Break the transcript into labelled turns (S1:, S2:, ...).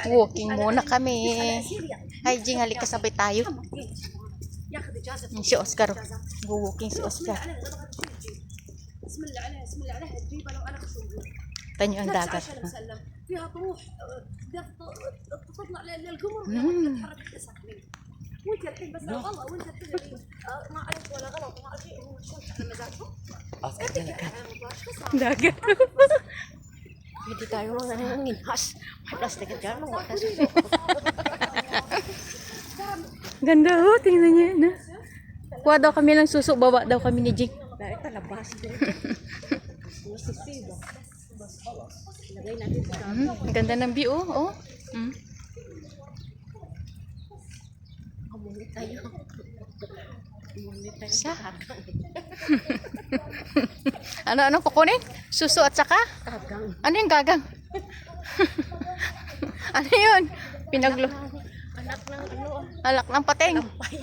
S1: Walking muna kami. Hi, Jing, halika sabay tayo. Si Oscar. Go-walking si Oscar. Tanyo ang dagat.
S2: فيها طروح تطلع للقمر وانت الحين بس والله وانت تدري ما عليك ولا غلط ما شيء هو الشمس على مزاجهم
S1: Dagat.
S2: hindi tayo mga nanginghas plastic ka dyan
S1: Ganda oh, tingnan niyo yan. Kuha daw kami lang suso, baba daw kami ni Jing.
S2: dahil talabas masisiba lagay natin sa
S1: Ang ganda ng view oh.
S2: amunit tayo
S1: Siya. Ano kukunin? Suso at saka?
S2: tagang
S1: Ano yung gagang? Ano yun? Pinaglo.
S2: anak ng ano
S1: Alak ng pating.
S2: lampay